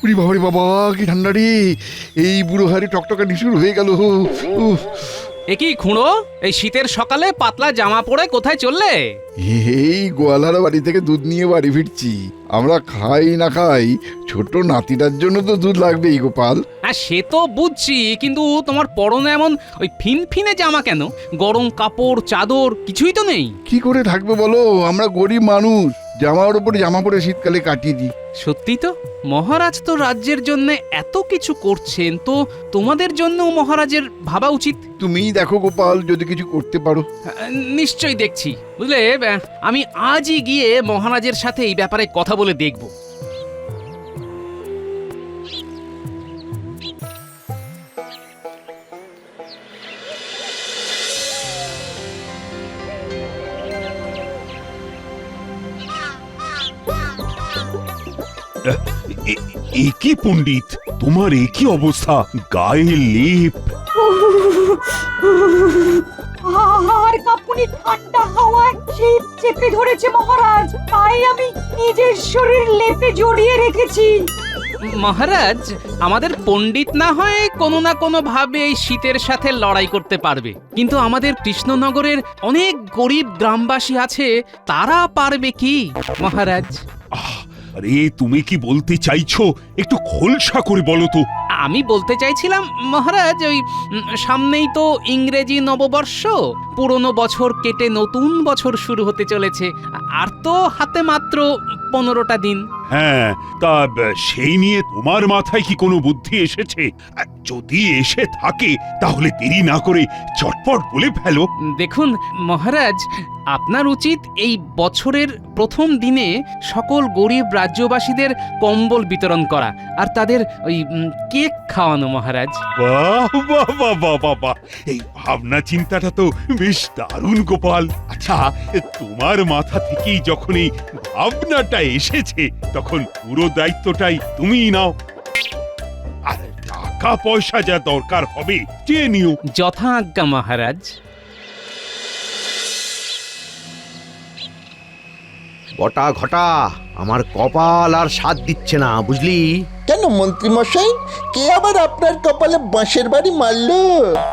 উরি বাবা রে বাবা, কি ঠান্ডা রে! এই বুড়ো হাড়ি টকটকানি শুরু হয়ে গেল। উহ, এ কি খুঁড়ো, এই শীতের সকালে পাতলা জামা পরে কোথায় চললে? এই গোয়ালার বাড়ি থেকে দুধ নিয়ে বাড়ি ফিরছি। আমরা খাই না খাই, ছোট নাতিটার জন্য তো দুধ লাগবেই গোপাল। হ্যাঁ, সে তো বুঝছি, কিন্তু তোমার পরনে এমন ওই ফিনফিনে জামা কেন? গরম কাপড় চাদর কিছুই তো নেই। কি করে থাকবে বলো, আমরা গরিব মানুষ, জামার উপরে জামা পরে শীতকালে কাটিয়ে দিই। সত্যি তো, মহারাজ তো রাজ্যের জন্য এত কিছু করছেন, তো তোমাদের জন্যও মহারাজের ভাবা উচিত। তুমিই দেখো গোপাল, যদি কিছু করতে পারো। নিশ্চয়ই দেখছি, বুঝলে। আমি আজই গিয়ে মহারাজের সাথে এই ব্যাপারে কথা বলে দেখব। কি পণ্ডিত, তোমার কি অবস্থা? গায়ে লেপ। আর কাঁপুনি, ঠান্ডা হাওয়ায় শীত চেপে ধরেছে মহারাজ, তাই আমি নিজের শরীর লেপে জড়িয়ে রেখেছি। মহারাজ, আমাদের পণ্ডিত না হয় কোনো না কোনো ভাবে এই শীতের সাথে লড়াই করতে পারবে, কিন্তু আমাদের কৃষ্ণনগরের অনেক গরিব গ্রামবাসী আছে, তারা পারবে কি মহারাজ? আরে তুমি কি বলতে চাইছো, একটু খোলসা করে বলো তো। আমি বলতে চাইছিলাম মহারাজ, ওই সামনেই তো ইংরেজি নববর্ষ, পুরনো বছর কেটে নতুন বছর শুরু হতে চলেছে, আর তো হাতে মাত্র 15টা দিন। হ্যাঁ, তা সেই নিয়ে তোমার মাথায় কি কোনো বুদ্ধি এসেছে? যদি এসে থাকে তাহলে দেরি না করে চটপট বলে ফেলো। দেখুন মহারাজ, আপনার উচিত এই বছরের প্রথম দিনে সকল গরিব রাজ্যবাসীদের কম্বল বিতরণ করা, আর তাদের ওই কেক খাওয়ানো মহারাজ। বাহ বাহ বাহ বাহ বাহ বাহ, এই ভাবনা চিন্তাটা তো বেশ দারুণ গোপাল। আচ্ছা, তোমার মাথা থেকেই যখন এই ভাবনাটা এসেছে, তখন পুরো দায়িত্বটাই তুমিই নাও। আর টাকা পয়সা যা দরকার হবে চেয়ে নিও। যথা আজ্ঞা মহারাজ। বটা ঘটা, আমার কপাল আর সাথ দিচ্ছে না, বুঝলি? কেন মন্ত্রী মশাই, কে আবার আপনার কপালে বাঁশের বাড়ি মারলো?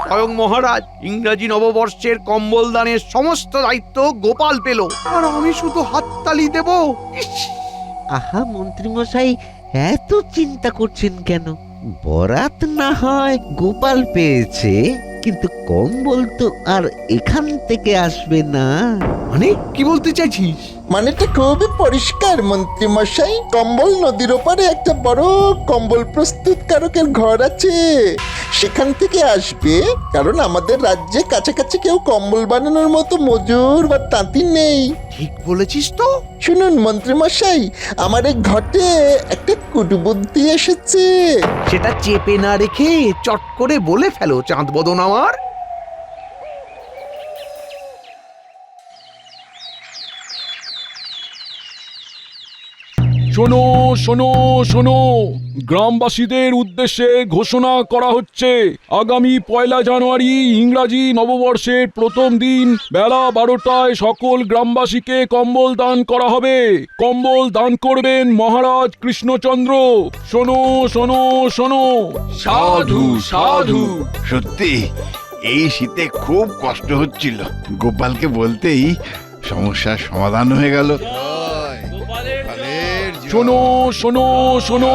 স্বয়ং মহারাজ ইংরাজি নববর্ষের কম্বল দানের সমস্ত দায়িত্ব গোপাল পেল, আর আমি শুধু হাততালি দেব। আহা মন্ত্রী মশাই, এত চিন্তা করছেন কেন? বরাত না হয় গোপাল পেয়েছে, কিন্তু কম্বল তো আর এখান থেকে আসবে না। মানে কি বলতে চাইছিস? মানেটা খুবই পরিষ্কার মন্ত্রী মশাই, কম্বল নদীর ওপারে একটা বড় কম্বল প্রস্তুতকারকের ঘর আছে, সেখান থেকে আসবে। কারণ আমাদের রাজ্যে কাছাকাছি কেউ কম্বল বানানোর মতো মজুর বা তাঁতি নেই। ঠিক বলেছিস তো। শুনুন মন্ত্রী মশাই, আমার এই ঘটে একটা কুটবুদ্ধি এসেছে। সেটা চেপে না রেখে চট করে বলে ফেলো চাঁদ বদন আমার। শোনো শোনো শোনো, গ্রামবাসীদের উদ্দেশ্যে ঘোষণা করা হচ্ছে, আগামী 1 জানুয়ারি ইংরাজি নববর্ষের প্রথম দিন বেলা 12টায় সকল গ্রামবাসীকে কম্বল দান করা হবে। কম্বল দান করবেন মহারাজ কৃষ্ণচন্দ্র। শোনো শোনো শোনো। সাধু সাধু। সত্যি এই শীতে খুব কষ্ট হচ্ছিল, গোপালকে বলতেই সমস্যার সমাধান হয়ে গেল। শোনো শোনো শোনো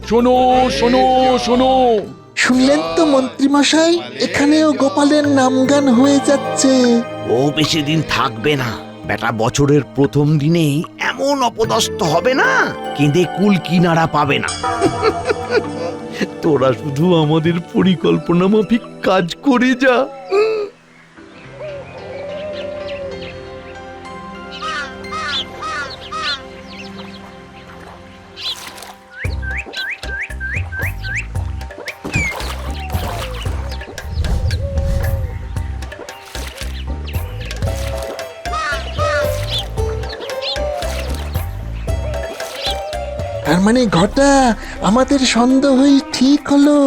শোনো শোনো শোনো। শুনলেন তো মন্ত্রী মশাই, এখানেও গোপালের নামগান হয়ে যাচ্ছে। ও বেশি দিন থাকবে না, বেটা বছরের প্রথম দিনেই এমন অপদস্থ হবে না, কেঁদে কুল কিনারা পাবে না। তোরা শুধু আমাদের পরিকল্পনা মাফিক কাজ করে যা। তার মানে ঘটা, আমাদের সন্দেহই ঠিক হলো।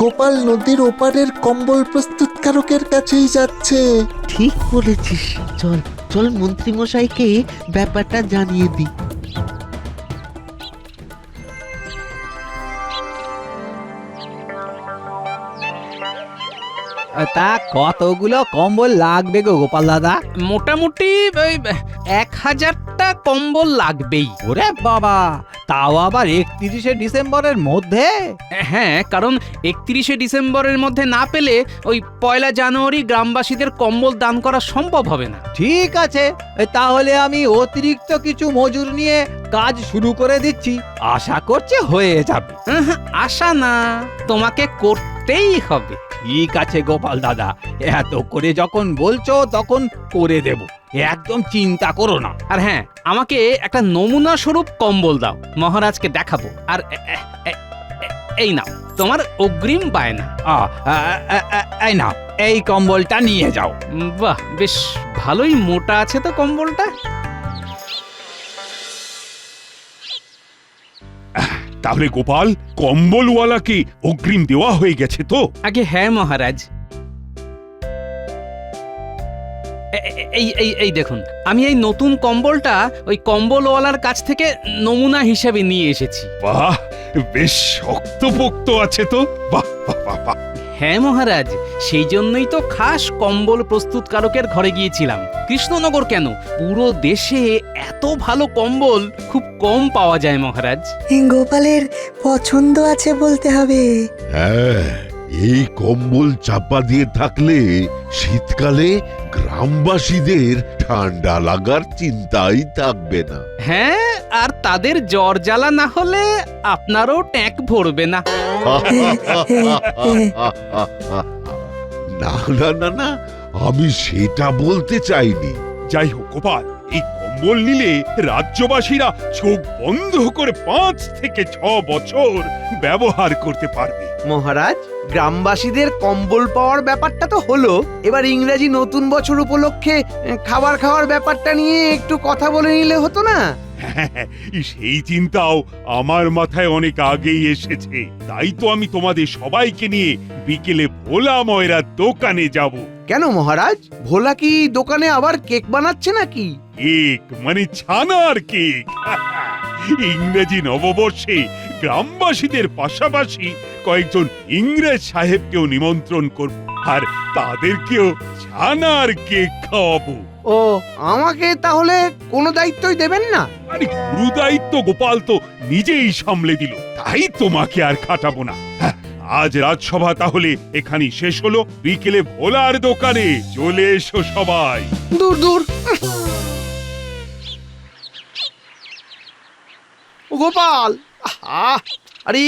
গোপাল নদীর ওপারের কম্বল প্রস্তুতকারকের কাছেই যাচ্ছে। ঠিক বলেছিস, চল চল মন্ত্রী মশাইকে ব্যাপারটা জানিয়ে দি। তা কতগুলো কম্বল লাগবে গো গোপাল দাদা? মোটামুটি ওই 1000টা কম্বল লাগবেই। ওরে বাবা, তাও আবার 31শে ডিসেম্বরের মধ্যে? হ্যাঁ, কারণ 31শে ডিসেম্বরের মধ্যে না পেলে ওই 1 জানুয়ারি গ্রামবাসীদের কম্বল দান করা সম্ভব হবে না। ঠিক আছে, তাহলে আমি অতিরিক্ত কিছু মজুর নিয়ে কাজ শুরু করে দিচ্ছি, আশা করছি হয়ে যাবে। আশা না, তোমাকে করতেই হবে। ঠিক আছে গোপাল দাদা, এত করে যখন বলছো তখন করে দেব, একদম চিন্তা করো না। আর হ্যাঁ, আমাকে একটা নমুনা স্বরূপ কম্বল দাও, মহারাজকে দেখাবো। আর এই নাও তোমার অগ্রিম বায়না। এই নাও, এই কম্বলটা নিয়ে যাও। বাহ, বেশ ভালোই মোটা আছে তো কম্বলটা। তাহলে গোপাল, কম্বলওয়ালাকে অগ্রিম দেওয়া হয়ে গেছে তো? আগে হ্যাঁ মহারাজ। এই দেখুন, আমি এই নতুন কম্বলটা ওই কম্বলওয়ালার কাছ থেকে নমুনা হিসেবে নিয়ে এসেছি। বাহ, বেশ শক্তপোক্ত আছে তো। বাহ বাহ বাহ বাহ। হ্যাঁ মহারাজ, সেই জন্যই তো খাস কম্বল প্রস্তুতকারকের ঘরে গিয়েছিলাম। কৃষ্ণনগর কেন, পুরো দেশে এত ভালো কম্বল খুব কম পাওয়া যায় মহারাজ। গোপালের পছন্দ আছে বলতে হবে। হ্যাঁ, এই কম্বল চাপা দিয়ে থাকলে শীতকালে গ্রামবাসীদের ঠান্ডা লাগার চিন্তাই থাকবে না। হ্যাঁ, আর তাদের জ্বর জ্বালা না হলে আপনারও ট্যাঁক ভরবে না। না না না না, আমি সেটা বলতে চাইনি। যাই হোক গোপাল, এই কম্বল নিলে রাজ্যবাসীরা চোখ বন্ধ করে 5 থেকে 6 বছর ব্যবহার করতে পারবে। মহারাজ, গ্রামবাসীদের কম্বল পাওয়ার ব্যাপারটা তো হলো, এবার ইংরেজি নতুন বছর উপলক্ষে খাওয়ার ব্যাপারটা নিয়ে একটু কথা বলে নিলে হতো না? সেই চিন্তাও আমার মাথায় অনেক আগেই এসেছে। তাই তো আমি তোমাদের সবাইকে নিয়ে বিকেলে ভোলা ময়রার দোকানে যাব। কেন মহারাজ, ভোলা কি দোকানে আবার কেক বানাচ্ছে নাকি? কেক মানে ছানার কেক। ইংরেজি নববর্ষে গ্রামবাসীদের পাশাপাশি কয়েকজন ইংরেজ সাহেবকেও নিমন্ত্রণ করব, আর তাদেরকেও ছানার কেক খাওয়াবো। ও, আমাকে তাহলে কোনো দায়িত্বই দেবেন না? আরে গুরু দায়িত্ব গোপাল তো নিজেই সামলে দিল, তাই তোমাকে আর খাটাবো না। আজ রাজসভা তাহলে এখানেই শেষ হলো। বিকেলে ভোলার দোকানে চলে এসো সবাই। দূর দূর। গোপাল, আরে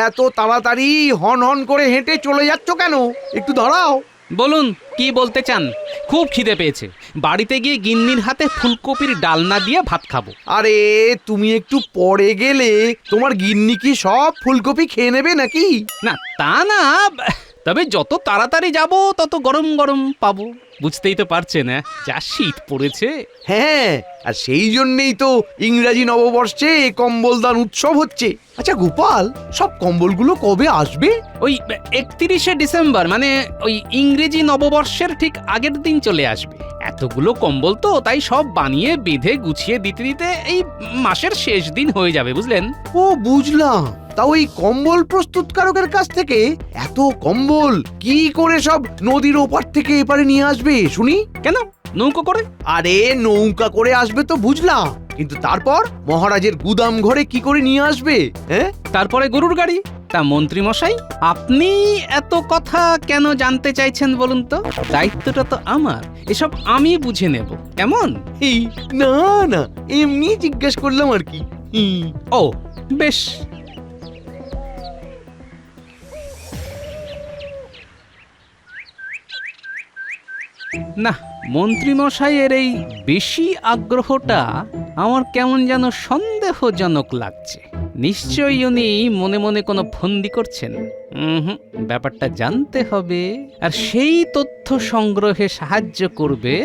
এত তাড়াতাড়ি হন হন করে হেঁটে চলে যাচ্ছ কেন? একটু দাঁড়াও। বলুন, কি বলতে চান? খুব খিদে পেয়েছে, বাড়িতে গিয়ে গিন্নির হাতে ফুলকপির ডালনা দিয়ে ভাত খাবো। আরে তুমি একটু পরে গেলে তোমার গিন্নি কি সব ফুলকপি খেয়ে নেবে নাকি? না, তা না, তবে যত তাড়াতাড়ি যাব তত গরম গরম পাবো। বুঝতেই তো পারছেন, যা শীত পড়েছে। হ্যাঁ, আর সেই জন্যই তো ইংরাজি নববর্ষে কম্বল দান উৎসব হচ্ছে। আচ্ছা গোপাল, সব কম্বলগুলো কবে আসবে? ওই 31শে ডিসেম্বর, মানে ওই ইংরেজি নববর্ষের ঠিক আগের দিন চলে আসবে। এতগুলো কম্বল তো, তাই সব বানিয়ে বেঁধে গুছিয়ে দিতে দিতে এই মাসের শেষ দিন হয়ে যাবে, বুঝলেন? ও বুঝলাম। তা ওই কম্বল প্রস্তুতকারকের কাছ থেকে এত কম্বল কি করে সব নদীর ওপার থেকে এপারে নিয়ে আসবে শুনি? কেন, নৌকো করে? আরে নৌকা করে আসবে তো বুঝলাম, কিন্তু তারপর মহারাজের গুদাম ঘরে কি করে নিয়ে আসবে? হ্যাঁ, তারপরে গরুর গাড়ি। তা মন্ত্রী মশাই, আপনি এত কথা কেন জানতে চাইছেন বলুন তো? দায়িত্বটা তো আমার, এসব আমি বুঝে নেব, কেমন? এই না না, এমনি জিজ্ঞেস করলাম আর কি। ও বেশ। না, মন্ত্রী মশাইয়ের এই বেশি আগ্রহটা আমার কেমন যেন সন্দেহজনক লাগছে। নিশ্চয়ই উনি মনে মনে কোনো ফন্দি করছেন। ব্যাপারটা জানতে হবে, আর সেই তথ্য সংগ্রহে সাহায্য করবে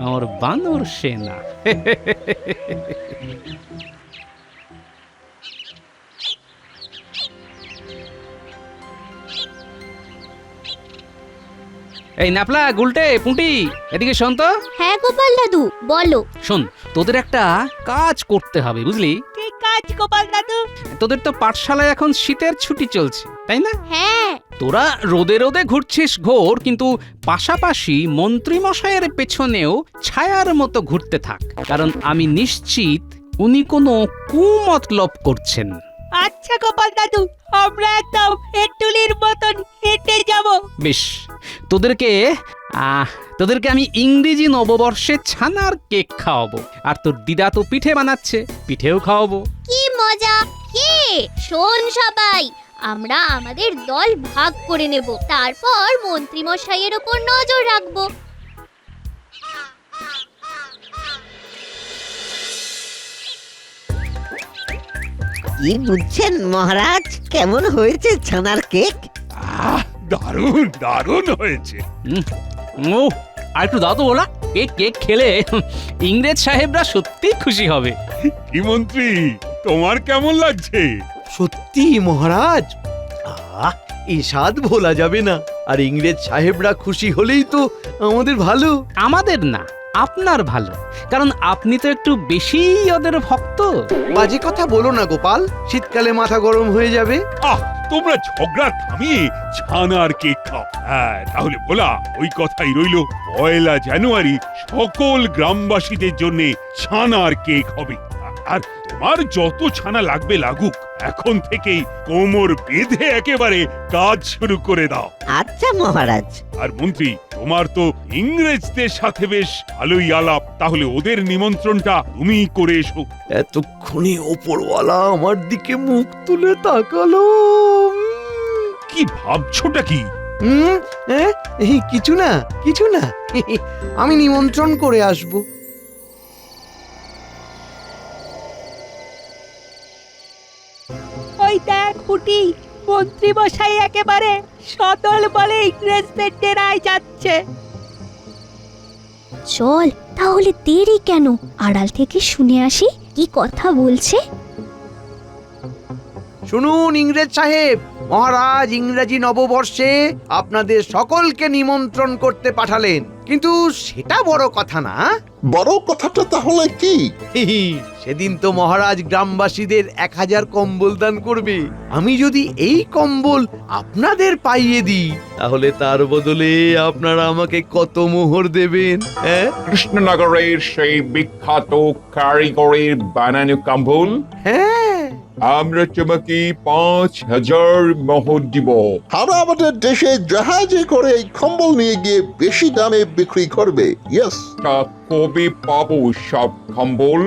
আমার বানর সেনা। এই নাপলা, গুলটে, পুঁটি, এদিকে শোন তো। হ্যাঁ গোপাল দাদু, বলো। শোন, তোদের একটা কাজ করতে হবে, বুঝলি? কি কাজ কাজ গোপাল দাদু? তোদের তো পাঠশালায় এখন শীতের ছুটি চলছে তাই না? হ্যাঁ। তোরা রোদে রোদে ঘুরছিস ঘোর, কিন্তু পাশাপাশি মন্ত্রী মশাইয়ের পেছনেও ছায়ার মতো ঘুরতে থাক, কারণ আমি নিশ্চিত উনি কোনো কুমতলব করছেন। আচ্ছা গোপাল দাদু, আমরা একদম হেঁটুলির মতন হেঁটে যাব। বেশ, তোদেরকে আমি ইংরেজি নববর্ষে ছানার কেক খাওয়াবো, আর তোর দিদা তো পিঠে বানাচ্ছে, পিঠেও খাওয়াবো। কি মজা! কে শোন সবাই, আমরা আমাদের দল ভাগ করে নেব, তারপর মন্ত্রী মশাইয়ের উপর নজর রাখবো। কি বুঝছেন মহারাজ, কেমন হয়েছে ছানার কেক? দারুণ দারুণ হয়েছে। ও আর একটু দাও তো বলা, কেক খেলে ইংরেজ সাহেবরা সত্যি খুশি হবে। কি মন্ত্রী, তোমার কেমন লাগছে? সত্যি মহারাজ, এই স্বাদ ভোলা যাবে না। আর ইংরেজ সাহেবরা খুশি হলেই তো আমাদের ভালো। আমাদের না, আপনার ভালো, কারণ আপনি তো একটু বেশি ওদের ভক্ত। বাজে কথা বলো না গোপাল, শীতকালে মাথা গরম হয়ে যাবে। তোমরা ঝগড়া থামিয়ে ছানার কেক খাও। হ্যাঁ, তাহলে বলা ওই কথাই রইল, 1 জানুয়ারি সকল গ্রামবাসীদের জন্য ছানার কেক হবে। আর তোমার যত ছানা লাগবে লাগুক, এখন থেকেই কোমর বেঁধে একেবারে কাজ শুরু করে দাও। আচ্ছা মহারাজ। আর মন্ত্রী, তোমার তো ইংরেজদের সাথে বেশ ভালোই আলাপ, তাহলে ওদের নিমন্ত্রণটা তুমি করে এসো। এতক্ষণে ওপরওয়ালা আমার দিকে মুখ তুলে তাকালো। কি ভাবছোটা কি? কিছু না, কিছু না। আমি নিমন্ত্রণ করে আসবো। ওই দেখ ফুটি, মন্ত্রী মশাই একেবারে সদল বলে ইংরেজদের ডেরায় যাচ্ছে। চল তাহলে, দেরি কেন, আড়াল থেকে শুনে আসি কি কথা বলছে। শুনুন ইংরেজ সাহেব, মহারাজ ইংরেজি নববর্ষে আপনাদের সকলকে নিমন্ত্রণ করতে পাঠালেন, কিন্তু সেটা বড় কথা না। বড় কথাটা তাহলে কি? সেদিন তো মহারাজ গ্রামবাসীদের 1000 কম্বল দান করবে। আমি যদি এই কম্বল আপনাদের পাইয়ে দিই, তাহলে তার বদলে আপনারা আমাকে কত মোহর দেবেন? কৃষ্ণনগরের সেই বিখ্যাত কারিগরের বানানো কম্বল? হ্যাঁ, আমরা তোমাকে 5000 মোহর দিব। আমরা আমাদের দেশে জাহাজে করে এই কম্বল নিয়ে গিয়ে বেশি দামে বিক্রি করবে। ইয়েস। তা কবে পাবো সব কম্বল?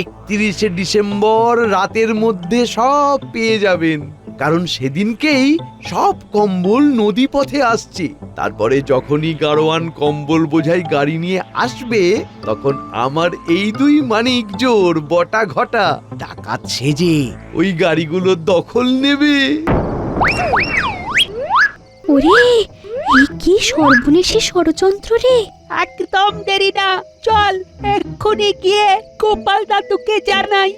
31শে ডিসেম্বর রাতের মধ্যে সব পেয়ে যাবেন, কারণ সেদিনকেই সব কম্বল নদী পথে আসছে। তারপরে যখনই গাড়োয়ান কম্বল বোঝাই গাড়ি নিয়ে আসবে, তখন আমার এই 2 মানিক জোর বটা ঘটা ডাকাত সেজে ওই গাড়িগুলো দখল নেবে। ওরে, এই কি সর্বনেশে ষড়যন্ত্র রে! একদম দেরি না, চল এক্ষুনি গিয়ে গোপাল দাদুকে জানাই।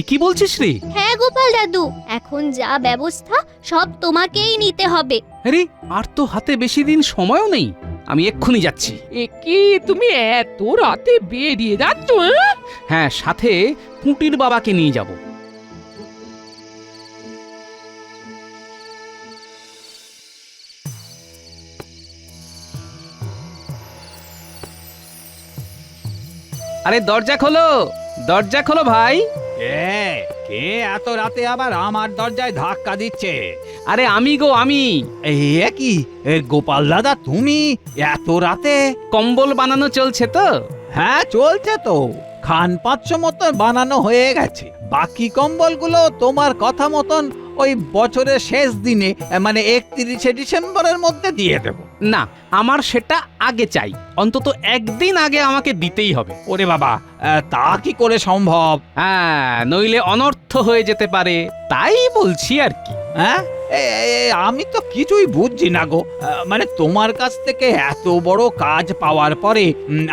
কি বলছিস রে? হ্যাঁ গোপাল দাদু, এখন যা ব্যবস্থা সব তোমাকেই নিতে হবে। আরে, আর তো হাতে বেশি দিন সময়ও নেই, আমি এক্ষুনি যাচ্ছি। কি তুমি এত রাতে বেরিয়ে যাচ্ছ? হ্যাঁ, সাথে পুঁটির বাবাকে নিয়ে যাব। আরে দরজা খোলো, দরজা খোলো ভাই। কে এত রাতে আবার আমার দরজায় ধাক্কা দিচ্ছে? আরে আমি গো, আমি। এ কি গোপাল দাদা, তুমি এত রাতে? কম্বল বানানো চলছে তো। হ্যাঁ চলছে তো, খান 500 মতন বানানো হয়ে গেছে। বাকি কম্বলগুলো তোমার কথা মতন ওই বছরের শেষ দিনে, মানে 31শে ডিসেম্বরের মধ্যে দিয়ে দেব। না, আমার সেটা আগে চাই, অন্তত একদিন আগে আমাকে দিতেই হবে। ওরে বাবা, তা কি করে সম্ভব? হ্যাঁ, নইলে অনর্থ হয়ে যেতে পারে, তাই বলছি আর কি। হ্যাঁ, আমি তো কিছুই বুঝছি না গো। মানে তোমার কাছ থেকে এত বড় কাজ পাওয়ার পরে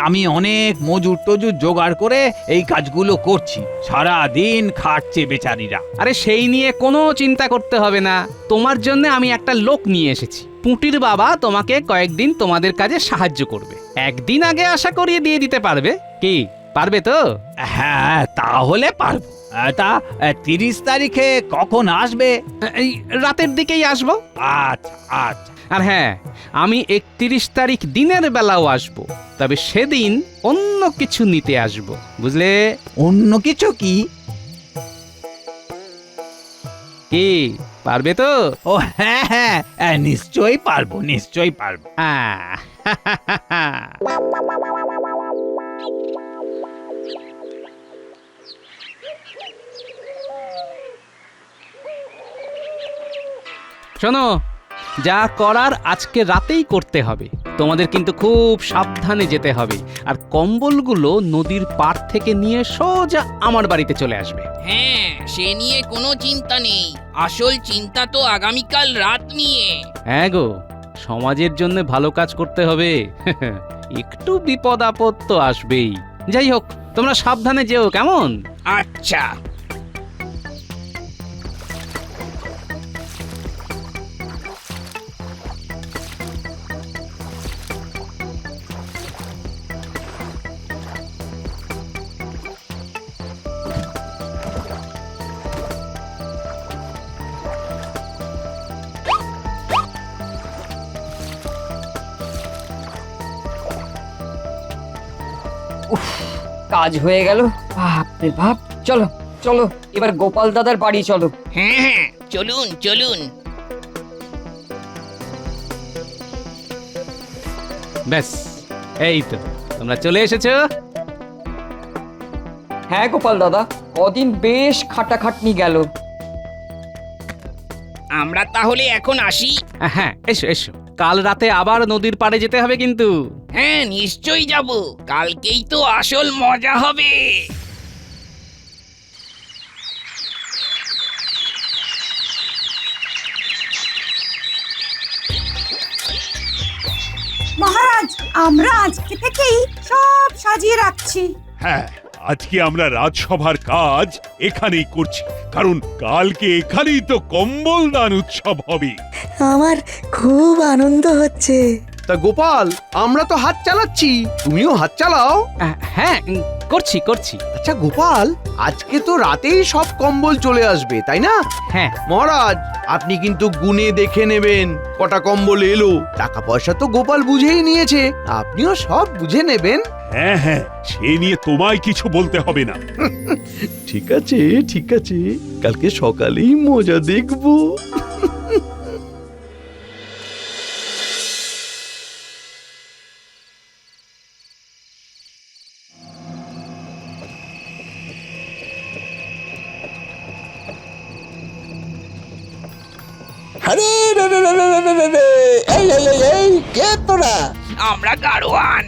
আমি অনেক মজুর টজুর জোগাড় করে এই কাজগুলো করছি, সারা দিন খাটছে বেচারিরা। আরে সেই নিয়ে কোনো চিন্তা করতে হবে না, তোমার জন্য আমি একটা লোক নিয়ে এসেছি। পুঁটির বাবা তোমাকে কয়েকদিন তোমাদের কাজে সাহায্য করবে। একদিন আগে আশা করিয়ে দিয়ে দিতে পারবে। কি পারবে তো? হ্যাঁ তাহলে পারবো। তা 30 তারিখে কখন আসবে? এই রাতের দিকেই আসবো। আচ্ছা আচ্ছা। আর হ্যাঁ, আমি 31 তারিখ দিনের বেলাও আসবো, তবে সেদিন অন্য কিছু নিতে আসবো, বুঝলে? অন্য কিছু কি? কি পারবে তো? ও হ্যাঁ হ্যাঁ, নিশ্চয়ই পারবো, নিশ্চয়ই পারবো। শোনো, যা করার আজকে রাতেই করতে হবে। তোমাদের কিন্তু খুব সাবধানে যেতে হবে, আর কম্বলগুলো নদীর পাড় থেকে নিয়ে সোজা আমার বাড়িতে চলে আসবে। হ্যাঁ, সে নিয়ে কোনো চিন্তা নেই। আসল চিন্তা তো আগামীকাল রাত নিয়ে। হ্যাঁ গো, সমাজের জন্য ভালো কাজ করতে হবে। একটু বিপদ আপদ তো আসবেই। যাই হোক, তোমরা সাবধানে যেও, কেমন? আচ্ছা। কাজ হয়ে গেল। বাপরে বাপ, চলো চলো এবার গোপাল দাদার বাড়ি চলো। হ্যাঁ হ্যাঁ, চলুন চলুন। ব্যাস, এই তো তোমরা চলে এসেছো। হ্যাঁ গোপাল দাদা, কদিন বেশ খাটাখাটনি গেল। আমরা তাহলে এখন আসি। হ্যাঁ, এসো এসো। কাল রাতে আবার নদীর পাড়ে যেতে হবে কিন্তু। হ্যাঁ, নিশ্চয়ই যাব। কালকেই তো আসল মজা হবে। মহারাজ, আমরা আজকে থেকেই সব সাজিয়ে রাখছি। হ্যাঁ, আজকে আমরা রাজসভার কাজ এখানেই করছি, কারণ কালকে এখানেই তো কম্বল দান উৎসব হবে। আমার খুব আনন্দ হচ্ছে। তা গোপাল, আমরা তো হাত চালাচ্ছি, তুমিও হাত চালাও। হ্যাঁ, করছি করছি। আচ্ছা গোপাল, আজকে তো রাতেই সব কম্বল চলে আসবে, তাই না? হ্যাঁ মহারাজ, আপনি কিন্তু গুনে দেখে নেবেন কটা কম্বল এলো। টাকা পয়সা তো গোপাল বুঝেই নিয়েছে, আপনিও সব বুঝে নেবেন। হ্যাঁ হ্যাঁ, সে নিয়ে তোমায় কিছু বলতে হবে না। ঠিক আছে ঠিক আছে, কালকে সকালেই মজা দেখবো। আরে রে রে রে রে রে রে রে, এই এই এই এই, কে তোরা? আমরা গাড়োয়ান,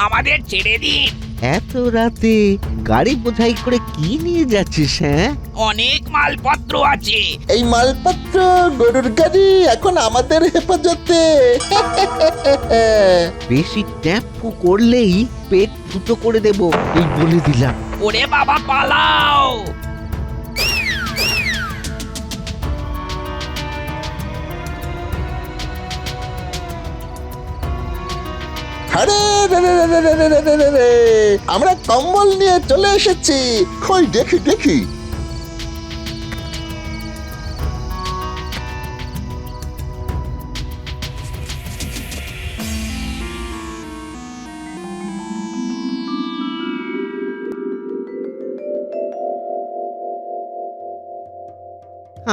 আমাদের ছেড়ে দিন। এত রাতে গাড়ি বোঝাই করে কি নিয়ে যাচ্ছিস? হ্যাঁ, অনেক মালপত্র আছে। এই মালপত্র, গরুর গাড়ি এখন আমাদের হেফাজতে। বেশি ট্যাম্পু করলেই পেট ফুটো করে দেব, এই বলে দিলাম। ওরে বাবা, পালাও! আরে রে রে রে রে রে রে রে রে রে, আমরা কম্বল নিয়ে চলে এসেছি। কই দেখি দেখি।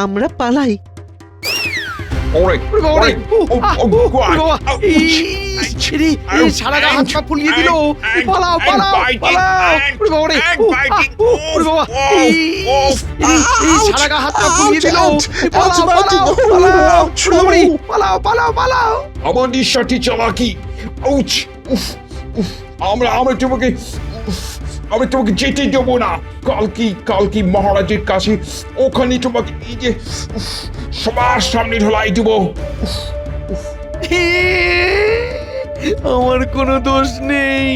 আমরা পালাই। ওরে ওরে, সারা গা হাত পা ফুলিয়ে দিল। পালাও পালাও পালাও। সারা গা হাত পা ফুলিয়ে দিল। পালাও পালাও পালাও পালাও পালাও পালাও। আমার নিঃশ্বাসটি চালাকি। উফ উফ, আমরা তোমাকে যেতে দেবো না। কালকি মহারাজের কাছে, ওখানে তোমাকে এই যে সবার সামনে ঢলাই দেবো। আমার কোনো দোষ নেই।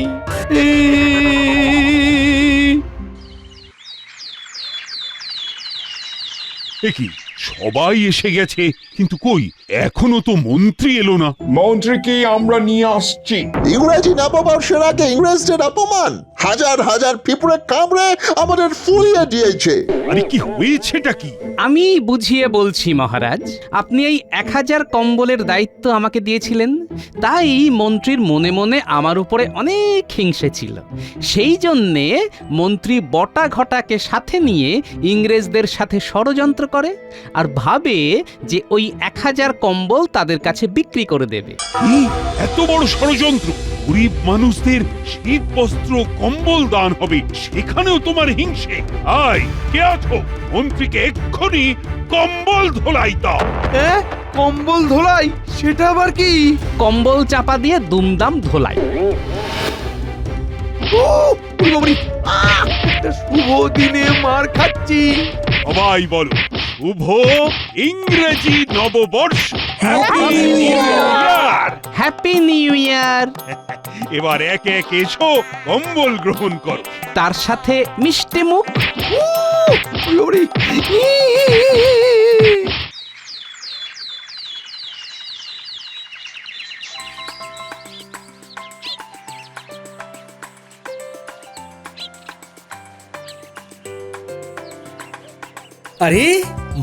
কি সবাই এসে গেছে, কিন্তু কই এখনো তো মন্ত্রী এলো না। মন্ত্রীকে আমরা নিয়ে আসছি। ইংরেজি নববর্ষের আগে ইংরেজদের অপমান, হাজার হাজার পিঁপড়ে কামড়ে আমাদের ফুলিয়ে দিয়েছে। আরে কি হয়েছেটা কি? আমি বুঝিয়ে বলছি মহারাজ, আপনি এই 1000 কম্বলের দায়িত্ব আমাকে দিয়েছিলেন, তাই মন্ত্রীর মনে মনে আমার উপরে অনেক হিংসে ছিল। সেই জন্যে মন্ত্রী বটা ঘটাকে সাথে নিয়ে ইংরেজদের সাথে ষড়যন্ত্র করে আর ভাবে যে ওই 1000 কম্বল তাদের কাছে বিক্রি করে দেবে। কি এত বড় ষড়যন্ত্র? গরিব মানুষদের শীত বস্ত্র কম্বল দান হবে, সেখানেও তোমার হিংসে? আয় কে আছো? মন্ত্রীকে এক্ষুনি কম্বল ধোলাই দাও। কম্বল ধোলাই? সেটা আবার কি? কম্বল চাপা দিয়ে দুমদাম ধোলাই। একটা শুভ দিনে মার খাচ্ছি। সবাই বলো, শুভ ইংরেজি নববর্ষ। Happy new year. এবার একে একে এসো, কম্বল গ্রহণ করো। তার সাথে মিষ্টি মুখ। আরে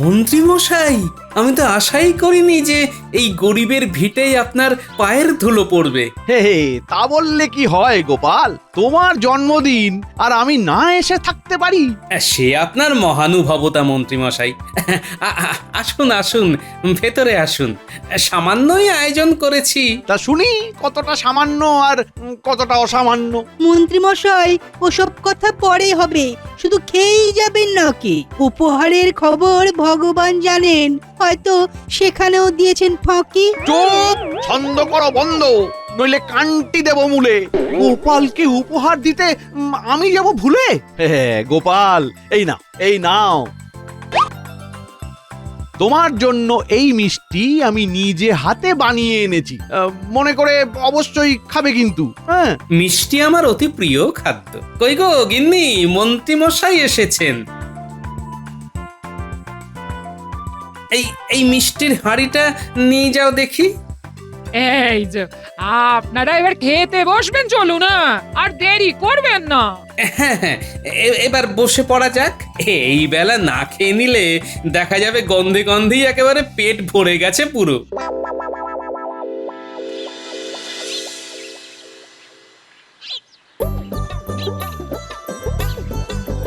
মন্ত্রী মশাই, আমি তো আশাই করিনি যে এই গরিবের ভিটেই আপনার পায়ের ধুলো পড়বে। হে তা বললে কি হয় গোপাল, তোমার জন্মদিন আর আমি না এসে থাকতে পারি? সে আপনার মহানুভবতা মন্ত্রী মশাই। আসুন আসুন, ভেতরে আসুন, সামান্যই আয়োজন করেছি। তা শুনি কতটা সামান্য আর কতটা অসামান্য। মন্ত্রী মশাই, ওসব কথা পরে হবে, শুধু খেয়েই যাবেন নাকি? উপহারের খবর ভগবান জানেন, হয়তো সেখানেও দিয়েছেন ফাঁকি। চুপ, ছন্দ করো বন্ধ, নইলে কান্টি দেব মূলে। গোপালকে উপহার দিতে আমি যাব ভুলে? গোপাল, এই নাও তোমার জন্য এই মিষ্টি আমি নিজে হাতে বানিয়ে এনেছি, মনে করে অবশ্যই খাবে কিন্তু। হ্যাঁ, মিষ্টি আমার অতি প্রিয় খাদ্য। কই গো গিন্নি, মন্ত্রী মশাই এসেছেন। এই মিষ্টির হাঁড়িটা নিয়ে যাও দেখি। এই যে আপনারা এবার খেতে বসবেন, চলুন না, আর দেরি করবেন না। হ্যাঁ হ্যাঁ, এবার বসে পড়া যাক। এই বেলা না খেয়ে নিলে দেখা যাবে গন্ধে গন্ধেই একেবারে পেট ভরে গেছে পুরো।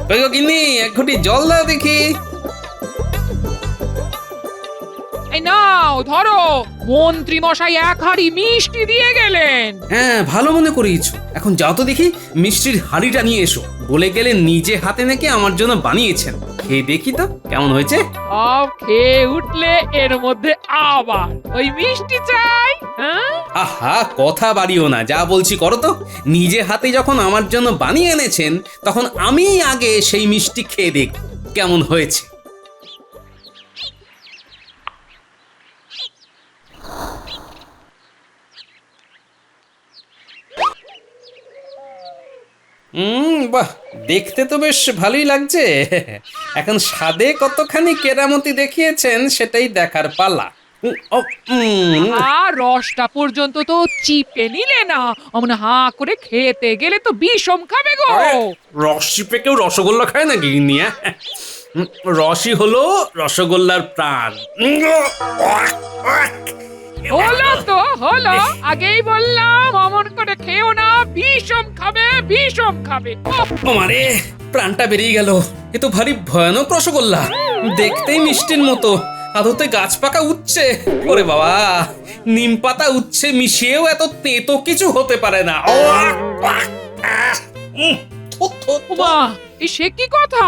কই গো গিন্নি, এক ঘটি জল দাও দেখি। এই নাও ধরো, মন্ত্রী মশাই 1 হাঁড়ি মিষ্টি দিয়ে গেলেন। হ্যাঁ, ভালো মনে করিয়েছো। এখন যাও তো দেখি মিষ্টির হাঁড়িটা নিয়ে এসো। বলে গেলে নিজে হাতে নাকি আমার জন্য বানিয়েছেন। খেয়ে দেখি তো কেমন হয়েছে। সব খেয়ে উঠলে এর মধ্যে আবার ওই মিষ্টি চাই? আহা, কথা বাড়িও না, যা বলছি করো তো। নিজে হাতে যখন আমার জন্য বানিয়ে এনেছেন, তখন আমি আগে সেই মিষ্টি খেয়ে দেখব কেমন হয়েছে। বাহ, দেখতে তো বেশ ভালোই লাগছে। এখন স্বাদে কতখানি কেরামতি দেখিয়েছেন সেটাই দেখার পালা। আর রসটা পর্যন্ত তো চিপে নিলে না, অমন হা করে খেতে গেলে তো বিষম খাবে গো। রস চিপে কেউ রসগোল্লা খায় নাকি নিয়া? রসই হলো রসগোল্লার প্রাণ। হলো তো হলো, আগেই বললাম অমন করে খেও না, বিষম খাবে, বিষম খাবে। আমারে প্রাণটা বেরিয়ে গেল। এ তো ভারী ভয়ানক রসগোল্লা, দেখতেই মিষ্টির মতো, আদতে গাছ পাকা উচ্ছে। ওরে বাবা, নিম পাতা উচ্ছে মিশিয়েও এত তেতো কিছু হতে পারে না। মা, এই সে কি কথা?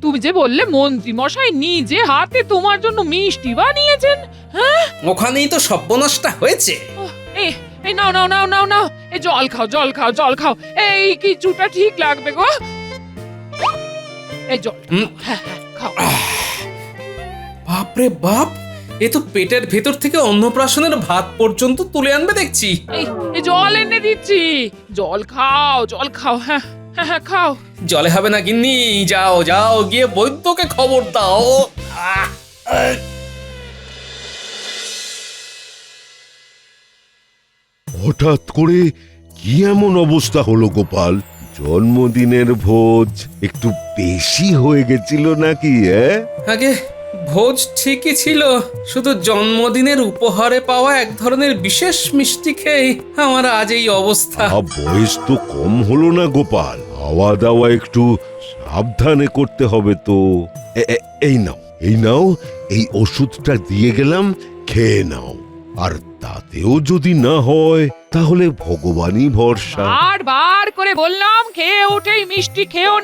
তুমি যে বললে মন্ত্রী মশাই নিজে হাতে তোমার জন্য মিষ্টি বানিয়েছেন। হ্যাঁ, ওখানেই তো সর্বনাশটা হয়েছে। এই নাও নাও নাও নাও নাও, এই জল খাও, জল খাও, জল খাও, এই কিছুটা ঠিক লাগবে গো। এই জল খাও। বাপরে বাপ, এ তো পেটের ভেতর থেকে অন্নপ্রাশনের ভাত পর্যন্ত তুলে আনবে দেখছি। এই জল এনে দিচ্ছি, জল খাও, জল খাও। হ্যাঁ হ্যাঁ, খাও। জলে হবে না গিন্নি, যাও যাও, গিয়ে বৈদ্যকে খবর দাও। হঠাৎ করে কি এমন অবস্থা হলো গোপাল? জন্মদিনের ভোজ একটু বেশি হয়ে গেছিল নাকি? আগে ভোজ ঠিকই ছিল, শুধু জন্মদিনের উপহারে পাওয়া এক ধরনের বিশেষ মিষ্টি খেয়ে আমার আজ এই অবস্থা। বয়স তো কম হলো না গোপাল, খাওয়া দাওয়া একটু সাবধানে করতে হবে তো। এই নাও এই ওষুধটা দিয়ে গেলাম, খেয়ে নাও। আর তাতেও যদি না হয় তাহলে ভগবানই ভরসা। বারবার করে বললাম খেয়ে উঠেই মিষ্টি খেও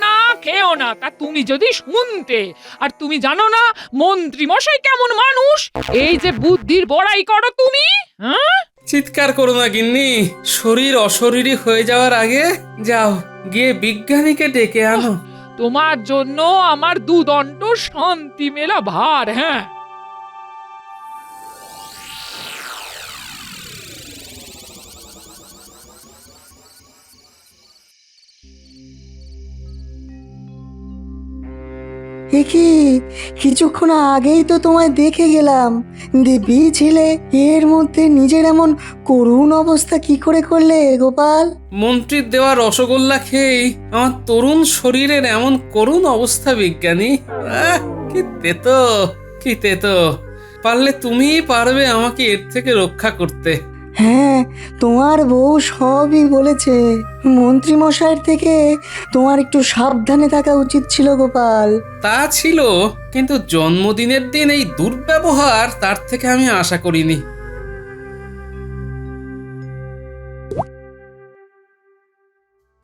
না, তা তুমি যদি শুনতে। আর তুমি জানো না মন্ত্রী মশাই কেমন মানুষ, এই যে বুদ্ধির বড়াই করো তুমি। হ্যাঁ, চিৎকার করো না গিন্নি, শরীর অশরীরী হয়ে যাওয়ার আগে যাও গিয়ে বিজ্ঞানীকে ডেকে আনো। তোমার জন্য আমার দুদণ্ড শান্তি মেলা ভার। হ্যাঁ, কি কিছুক্ষণ আগেই তো তোমায় দেখে গেলাম, দিব্যি ছিলে, এর মধ্যে নিজের এমন করুণ অবস্থা কি করে করলে গোপাল? মন্ত্রীর দেওয়া রসগোল্লা খেয়েই আমার তরুণ শরীরের এমন করুণ অবস্থা বিজ্ঞানী। কি তেতো, পারলে তুমিই পারবে আমাকে এর থেকে রক্ষা করতে। হ্যাঁ, তোমার বউ সবই বলেছে। মন্ত্রী মশাইয়ের থেকে তোমার একটু সাবধানে থাকা উচিত ছিল গোপাল। তা ছিল, কিন্তু জন্মদিনের দিন এই দুর্ব্যবহার তার থেকে আমি আশা করিনি।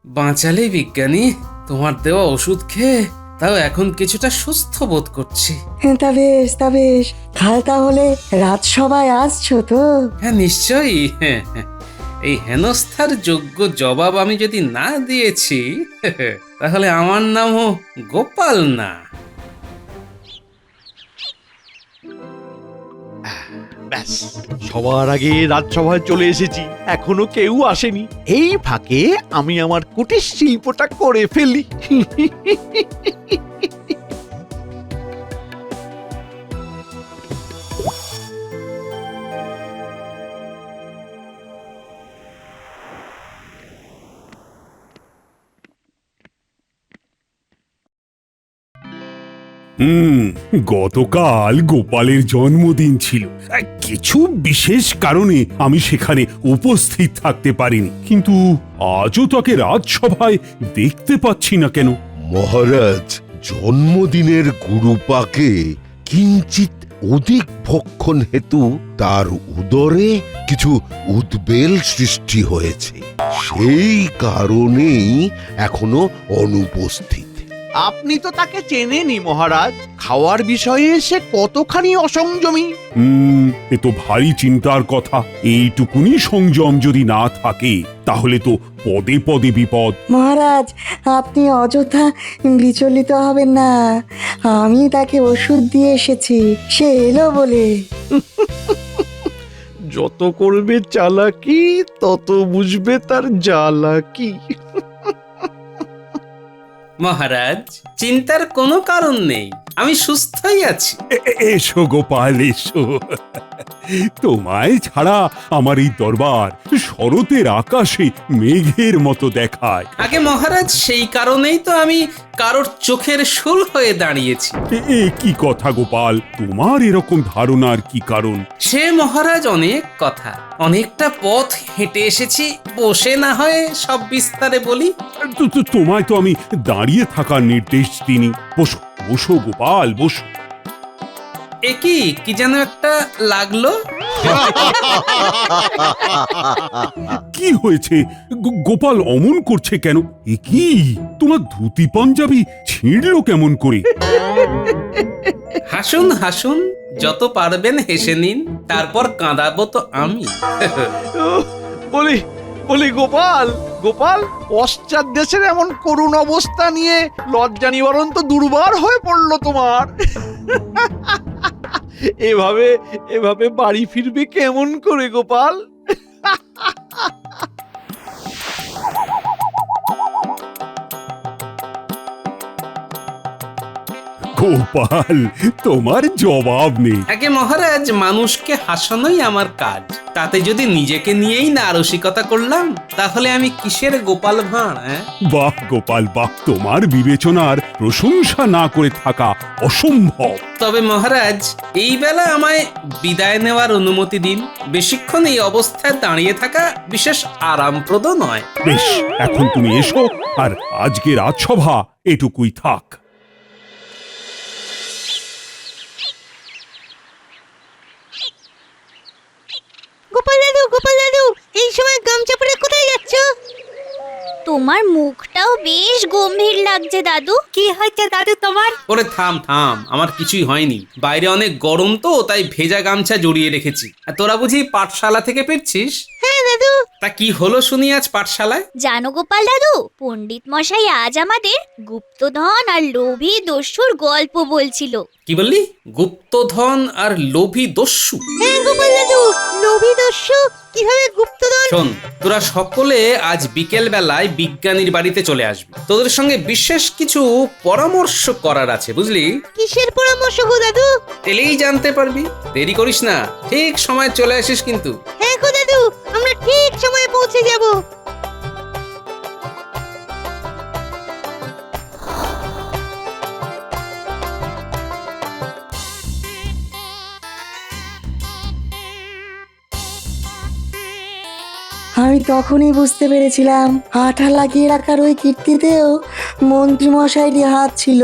বাঁচালে বিজ্ঞানী, তোমার দেওয়া ওষুধ খেয়ে তাও এখন কিছুটা সুস্থ বোধ করছি। তা বেশ, কাল তাহলে রাজসভায় আসছো তো? হ্যাঁ নিশ্চয়ই। এই হেনস্থার যোগ্য জবাব আমি যদি না দিয়েছি তাহলে আমার নামও গোপাল না। ব্যাস, সবার আগে রাজসভায় চলে এসেছি, এখনো কেউ আসেনি। এই ফাঁকে আমি আমার কুটির শিল্পটা করে ফেলি। গতকাল গোপালের জন্মদিন ছিল, কিছু বিশেষ কারণে আমি সেখানে উপস্থিত থাকতে পারিনি, কিন্তু আজও তাকে রাজসভায় দেখতে পাচ্ছি না কেন? মহারাজ, জন্মদিনের গুরুপাকে কিঞ্চিত অধিক ভক্ষণ হেতু তার উদরে কিছু উদ্বেল সৃষ্টি হয়েছে, সেই কারণেই এখনো অনুপস্থিত। আপনি তো তাকে চেনেনই মহারাজ, খাওয়ার বিষয়ে সে কতখানি অসংযমী। এ তো ভারী চিন্তার কথা। এইটুকুনি সংযম যদি না থাকে তাহলে তো পদে পদে বিপদ। মহারাজ, আপনি অযথা বিচলিত হবেন না, আমি তাকে ওষুধ দিয়ে এসেছি, সে এলো বলে। যত করবে চালাকি তত বুঝবে তার জ্বালাকি। মহারাজ, চিন্তার কোনো কারণ নেই, আমি সুস্থই আছি। এসো গোপাল, এসো। তোমায় ছাড়া আমার এই দরবার শরতের আকাশে মেঘের মতো দেখায়। আগে মহারাজ, সেই কারণেই তো আমি কারোর চোখের শূল হয়ে দাঁড়িয়েছি। কি কথা গোপাল, তোমার এরকম ধারণার কি কারণ? সে মহারাজ অনেক কথা, অনেকটা পথ হেঁটে এসেছি, বসে না হয় সব বিস্তারে বলি। তোমায় তো আমি দাঁড়িয়ে থাকার নির্দেশ দিইনি। বসো বসো গোপাল, বসো। কি যেন একটা লাগলো। কি হয়েছে? গোপাল অমন করছে কেন? কি তোমার ধুতি পাঞ্জাবি ছিঁড়লো কেমন করে? হাসুন হাসুন, যত পারবেন হেসে নিন, তারপর কাঁদাবো তো আমি। বলি গোপাল, পশ্চাৎ দেশের এমন করুণ অবস্থা নিয়ে লজ্জা নিবারণ তো দুর্বার হয়ে পড়লো তোমার। এভাবে বাড়ি ফিরবে কেমন করে গোপাল? গোপাল, তোমার জবাব নেই। আগে মহারাজ, মানুষকে হাসানোই আমার কাজ। তাতে যদি নিজেকে নিয়েই না রসিকতা করলাম তাহলে আমি কিসের গোপাল ভাঁড়? বাহ গোপাল বাহ, তোমার বিবেচনার প্রশংসা না করে থাকা অসম্ভব। তবে মহারাজ, এই বেলা আমায় বিদায় নেওয়ার অনুমতি দিন। বেশিক্ষণ এই অবস্থায় দাঁড়িয়ে থাকা বিশেষ আরামপ্রদ নয়। বেশ, এখন তুমি এসো, আর আজকের রাজসভা এটুকুই থাক। গোপাল দাদু, এই সময় গামছা পরে কোথায় যাচ্ছ? তোমার মুখটাও বেশ গম্ভীর লাগছে দাদু। কি হয়েছে দাদু তোমার? ওরে থাম থাম, আমার কিছুই হয়নি। বাইরে অনেক গরম তো, তাই ভেজা গামছা জড়িয়ে রেখেছি। আর তোরা বুঝি পাঠশালা থেকে ফিরছিস? হ্যাঁ দাদু। তা কি হলো শুনি আজ পাঠশালায়? জানো গোপাল দাদু, পণ্ডিত মশাই আজ আমাদের গুপ্তধন আর লোভী দস্যুর গল্প বলছিল। কি বললি? গুপ্তধন আর লোভী দস্যু? হ্যাঁ গোপাল দাদু, লোভী দস্যু কিভাবে গুপ্তধন। শোন, তোরা সকলে আজ বিকেল বেলায় বিজ্ঞানীর বাড়িতে চলে আসবি। তোদের সঙ্গে বিশেষ কিছু পরামর্শ করার আছে, বুঝলি? কিসের পরামর্শ গো দাদু? এলেই জানতে পারবি। দেরি করিস না, ঠিক সময় চলে আসিস কিন্তু। হ্যাঁ গো দাদু, আমরা ঠিক সময়ে পৌঁছে যাব। আমি তখনই বুঝতে পেরেছিলাম আঠা লাগিয়ে রাখার ওই কীর্তিতেও মন্ত্রী মশাইয়েরই হাত ছিল।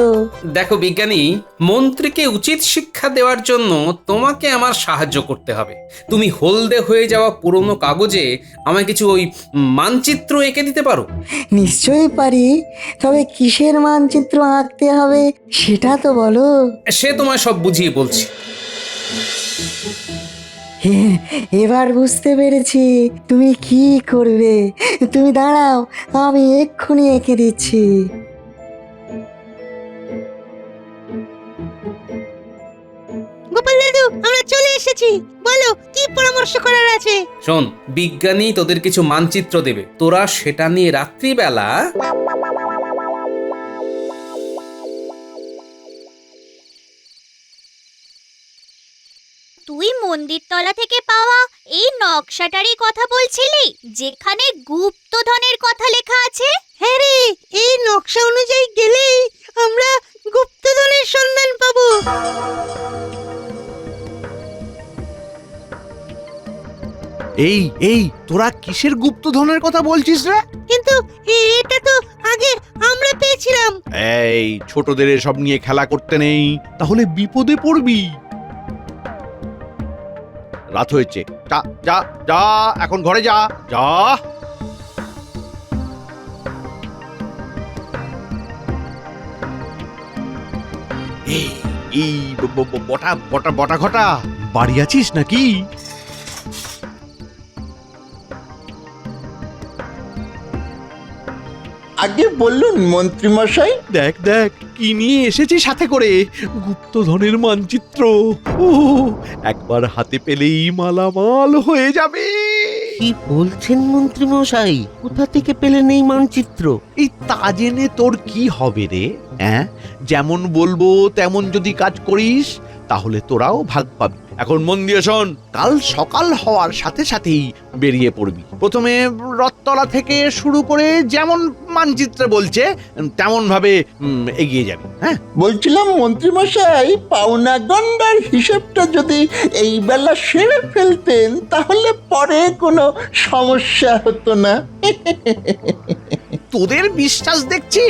দেখো বিজ্ঞানী, মন্ত্রীকে উচিত শিক্ষা দেওয়ার জন্য তোমাকে আমার সাহায্য করতে হবে। তুমি হলদে হয়ে যাওয়া পুরনো কাগজে আমায় কিছু ওই মানচিত্র এঁকে দিতে পারো? নিশ্চয়ই পারি, তবে কিসের মানচিত্র আঁকতে হবে সেটা তো বলো। সে তোমায় সব বুঝিয়ে বলছি। এবার বুঝতে পেরেছি তুমি কি করবে। তুমি দাঁড়াও, আমি এক্ষুনি এঁকে দিচ্ছি। গোপাল দাদু, আমরা চলে এসেছি। বলো কি পরামর্শ করার আছে? শোন, বিজ্ঞানী তোদের কিছু মানচিত্র দেবে, তোরা সেটা নিয়ে রাত্রিবেলা তুই মন্দিরতলা থেকে পাওয়া এই নকশাটারই কথা বলছিলি, যেখানে গুপ্তধনের কথা লেখা আছে? হ্যাঁ রে, এই নকশা অনুযায়ী গেলেই আমরা গুপ্তধনের সন্ধান পাবো। এই তোরা কিসের গুপ্তধনের কথা বলছিস রে? কিন্তু এটা তো আগে আমরা পেয়েছিলাম। এই ছোটদের এসব নিয়ে খেলা করতে নেই, তাহলে বিপদে পড়বি। রাত হয়েছে, যা যা যা, এখন ঘরে যা যা। এই বটা বটা বটা ঘটা, বাড়ি আছিস নাকি? আগে বলুন মন্ত্রী মশাই। দেখ দেখ কি নিয়ে এসেছি সাথে করে, গুপ্তধনের মানচিত্র। ও একবার হাতে পেলেই মালামাল হয়ে যাবে। কি বলছেন মন্ত্রী মশাই? কোথা থেকে পেলেন এই মানচিত্র? এই তা জেনে তোর কি হবে রে? হ্যাঁ, যেমন বলবো তেমন যদি কাজ করিস তাহলে তোরাও ভাগ পাবি। এখন মন দিয়ে শোন, কাল সকাল হওয়ার সাথে সাথেই বেরিয়ে পড়বি। প্রথমে রথতলা থেকে শুরু করে যেমন মানচিত্রে বলছে তেমন ভাবে এগিয়ে যাবি। হ্যাঁ, বলছিলাম মন্ত্রী মশাই, পাওনা গন্ডার হিসেবটা যদি এই বেলা সেরে ফেলতেন তাহলে পরে কোনো সমস্যা হতো না। তোদের বিশ্বাস দেখছি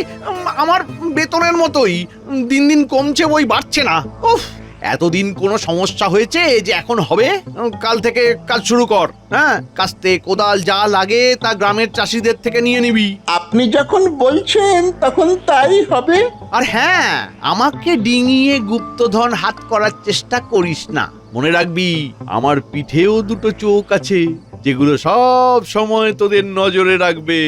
আমার বেতনের মতোই দিন দিন কমছে, বই বাড়ছে না। উফ, এতদিন কোনো সমস্যা হয়েছে যে এখন হবে? কাল থেকে কাজ শুরু কর। হ্যাঁ, কাস্তে কোদাল যা লাগে তা গ্রামের চাষিদের থেকে নিয়ে নিবি। আপনি যখন বলছেন তখন তাই হবে। আর হ্যাঁ, আমাকে ডিঙিয়ে গুপ্তধন হাত করার চেষ্টা করিস না। মনে রাখবি, আমার পিঠেও দুটো চোখ আছে, যেগুলো সব সময় তোদের নজরে রাখবে।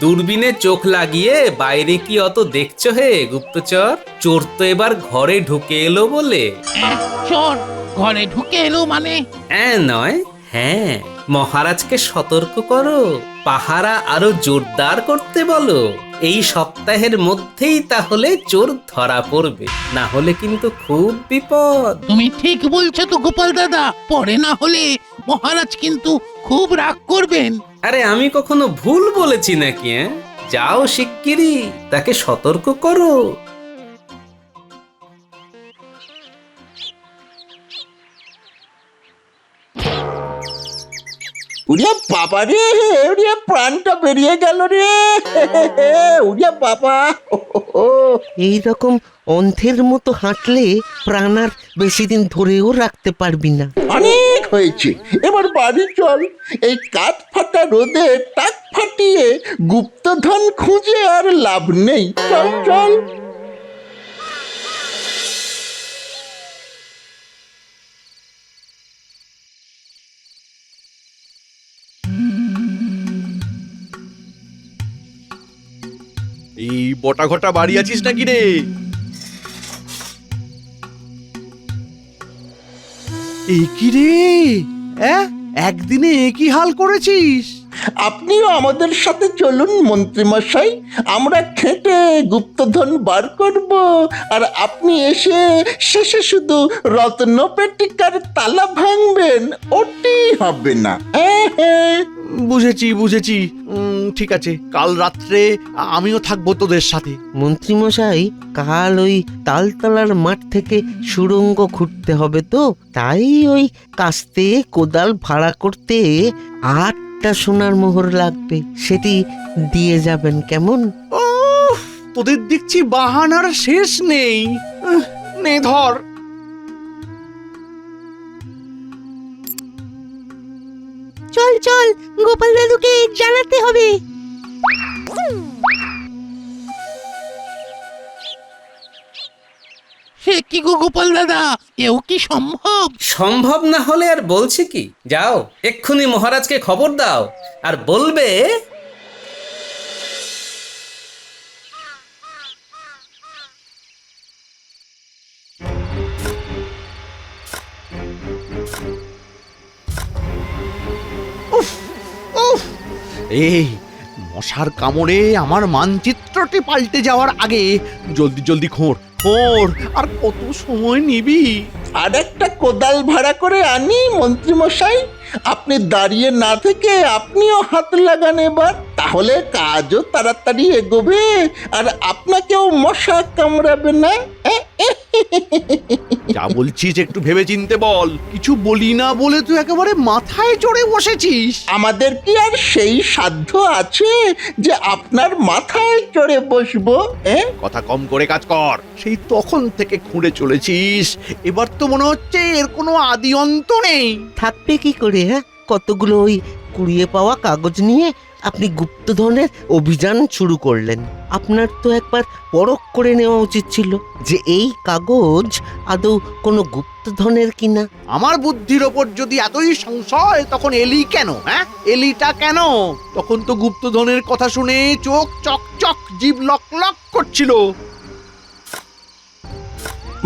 দূরবীনে চোখ লাগিয়ে বাইরে কি অত দেখছো হে গুপ্তচর? চোর তো এবার ঘরে ঢুকে এলো বলে। শোন, ঘরে ঢুকে এলো মানে? নয়, হ্যাঁ, মহারাজকে সতর্ক করো, পাহারা আরো জোরদার করতে বলো। এই সপ্তাহের মধ্যেই তাহলে চোর ধরা পড়বে, না হলে কিন্তু খুব বিপদ। তুমি ঠিক বলছো তো গোপাল দাদা, পরে না হলে মহারাজ কিন্তু খুব রাগ করবেন। আরে আমি কখনো ভুল বলেছি নাকি? যাও শিগগিরই তাকে সতর্ক করো। উড়িয়া বাবা রে, উড়িয়া প্রাণটা বেরিয়ে গেল রে, উড়িয়া বাবা। এইরকম অন্ধের মতো হাঁটলে প্রাণ আর বেশি দিন ধরেও রাখতে পারবি না। অনেক হয়েছে, এবার বাড়ি চল। এই কাঠ ফাটা রোদে টাক ফাটিয়ে গুপ্তধন খুঁজে আর লাভ নেই। চল চল। এই বটা ঘটা বাড়ি আছিস নাকি রে? এই কি রে, একদিনে একই হাল করেছিস? আপনিও আমাদের সাথে চলুন মন্ত্রীমশাই, আমরা খেটে গুপ্তধন বার করব, আর আপনি এসে শেষে শুধু রত্নপেটিকার তালা ভাঙবেন, ওটি হবে না। বুঝেছি বুঝেছি, ঠিক আছে, কাল রাত্রে আমিও থাকবো তোদের সাথে। মন্ত্রীমশাই, কাল ওই তালতলার মাঠ থেকে সুড়ঙ্গ খুঁড়তে হবে তো, তাই ওই কাস্তে কোদাল ভাড়া করতে 8টা সোনার মোহর লাগবে, সেটি দিয়ে যাবেন কেমন? তোদের দেখছি বাহানার শেষ নেই। নে ধর। চল চল, গোপাল দাদুকে জানাতে হবে। সে কি গো গোপাল দাদা, এও কি সম্ভব? সম্ভব না হলে আর বলছি কি, যাও এক্ষুনি মহারাজকে খবর দাও আর বলবে এই মশার কামড়ে আমার মানচিত্রটি পাল্টে যাওয়ার আগে জলদি জলদি খোঁড় খোঁড়। আর কত সময় নিবি? আর একটা কোদাল ভাড়া করে আনি মন্ত্রীমশাই, আপনি দাঁড়িয়ে না থেকে আপনিও হাত লাগান এবার, তাহলে কাজও তাড়াতাড়ি এগোবে আর আপনাকেও মশা কামড়াবে না। যা বলছিস একটু ভেবে চিনতে বল, কিছু বলি না বলে তুই একেবারে মাথায় চড়ে বসেছিস। আমাদের কি আর সেই সাধ্য আছে যে আপনার মাথায় চড়ে বসবো? কথা কম করে কাজ কর, সেই তখন থেকে খুঁড়ে চলেছিস, এবার তো মনে হচ্ছে এর কোনো আদি অন্ত নেই। থাকবে কি করে? কতগুলো ওই কুড়িয়ে পাওয়া কাগজ নিয়ে আপনি গুপ্তধনের অভিযান শুরু করলেন। আপনার তো একবার পরখ করে নেওয়া উচিত ছিল যে এই কাগজ আদৌ কোনো গুপ্তধনের কিনা। আমার বুদ্ধির ওপর যদি এতই সংশয়, তখন এলি কেন? এলিটা কেন? তখন তো গুপ্তধনের কথা শুনে চোখ চকচক, জিভ লক লক করছিল।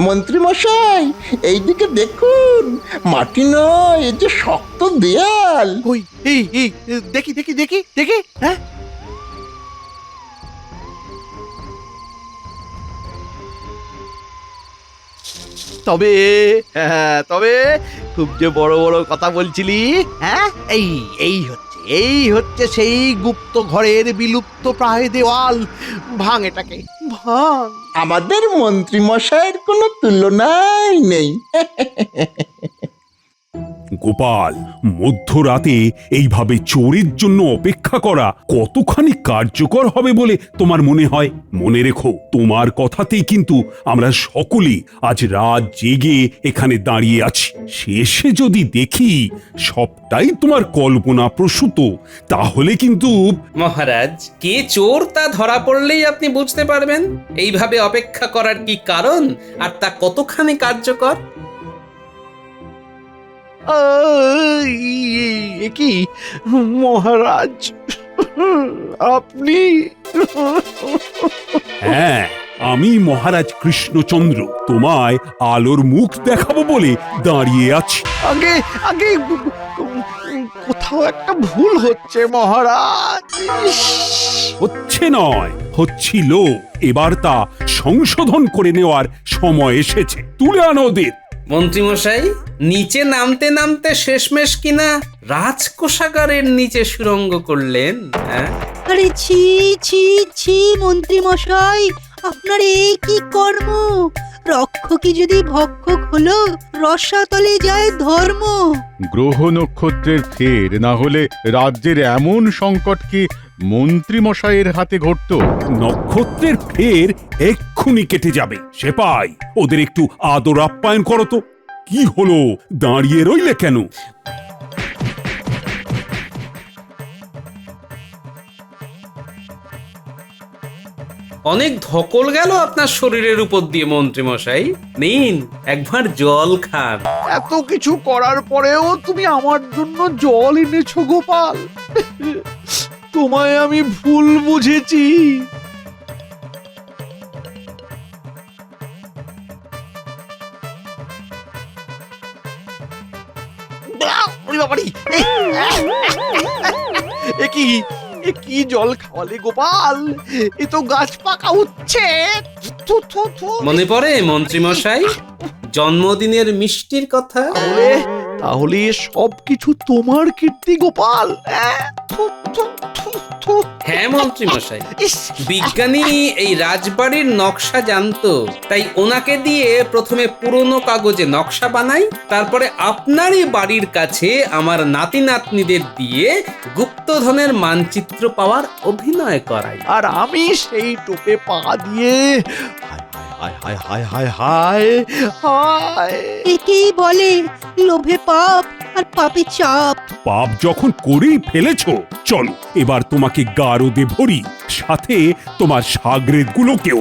মন্ত্রীমশাই, এইদিকে দেখুন, মাটি নয়, এই যে শক্ত দেয়াল। ওই এই এই দেখি দেখি দেখি দেখি, তবে তবে খুব যে বড় বড় কথা বলছিলি, এই হচ্ছে সেই গুপ্ত ঘরের বিলুপ্ত প্রায় দেওয়াল। ভাঙ এটাকে, ভাঙ। আমাদের মন্ত্রীমশাইয়ের কোনো তুলনাই নেই। গোপাল, মধ্যরাতে এইভাবে চোরের জন্য অপেক্ষা করা কতখানি কার্যকর হবে বলে তোমার মনে হয়? মনে রেখো, তোমার কথাতেই কিন্তু আমরা সকলে আজ রাত জেগে এখানে দাঁড়িয়ে আছি। শেষে যদি দেখি সবটাই তোমার কল্পনা প্রসূত, তাহলে কিন্তু মহারাজ, কে চোর তা ধরা পড়লেই আপনি বুঝতে পারবেন এইভাবে অপেক্ষা করার কি কারণ আর তা কতখানি কার্যকর। কি মহারাজ, আপনি? হ্যাঁ, আমি মহারাজ কৃষ্ণচন্দ্র তোমায় আলোর মুখ দেখাবো বলে দাঁড়িয়ে আছি। আগে আগে কোথাও একটা ভুল হচ্ছে মহারাজ। হচ্ছে নয়, হচ্ছিল। এবার তা সংশোধন করে নেওয়ার সময় এসেছে। তুলে আনো ওদের। মন্ত্রীমশাই, নিচে নামতে নামতে শেষমেশ কিনা রাজকোষাগারের নিচে সুরঙ্গ করলেন। হ্যাঁ, আরে ছি ছি ছি মন্ত্রী মশাই, আপনার এই কি কর্ম? রক্ষকই যদি ভক্ষক হলো, রসাতলে যায় ধর্ম। গ্রহ নক্ষত্রের ফের না হলে রাজ্যের এমন সংকট কি মন্ত্রী মশাইয়ের হাতে ঘটতো? নক্ষত্রের ফের এক্ষুনি কেটে যাবে। সেপাই, ওদের একটু আদর আপ্যায়ন করো তো। কি হলো, দাঁড়িয়ে রইলে কেন? অনেক ধকল গেল আপনার শরীরের উপর দিয়ে মন্ত্রীমশাই। নিন, একবার জল খান। এত কিছু করার পরেও তুমি আমার জন্য জল এনেছো গোপাল? তোমায় আমি ভুল বুঝেছি। এ কি জল খাওয়ালে গোপাল? এ তো গাছ পাকা উঠছে। মনে পড়ে মন্ত্রীমশাই জন্মদিনের মিষ্টির কথা? তাহলে সব কিছু তোমার কীর্তি গোপাল। হ্যাঁ মন্ত্রীমশাই, বিজ্ঞানী এই রাজবাড়ির নকশা জানতো, তাই ওনাকে দিয়ে প্রথমে পুরনো কাগজে নকশা বানাই, তারপরে আপনারই বাড়ির কাছে আমার নাতি নাতনিদের দিয়ে গুপ্তধনের মানচিত্র পাওয়ার অভিনয় করাই। আর আমি সেই টোপে পা দিয়ে হায় হায় হায় হায় হায় হায়। একেই বলে লোভে পাপ আর পাপে চাপ। পাপ যখন করেই ফেলেছো, চলো এবার তোমাকে গারদে ভরি, সাথে তোমার সাগরেদ গুলোকেও।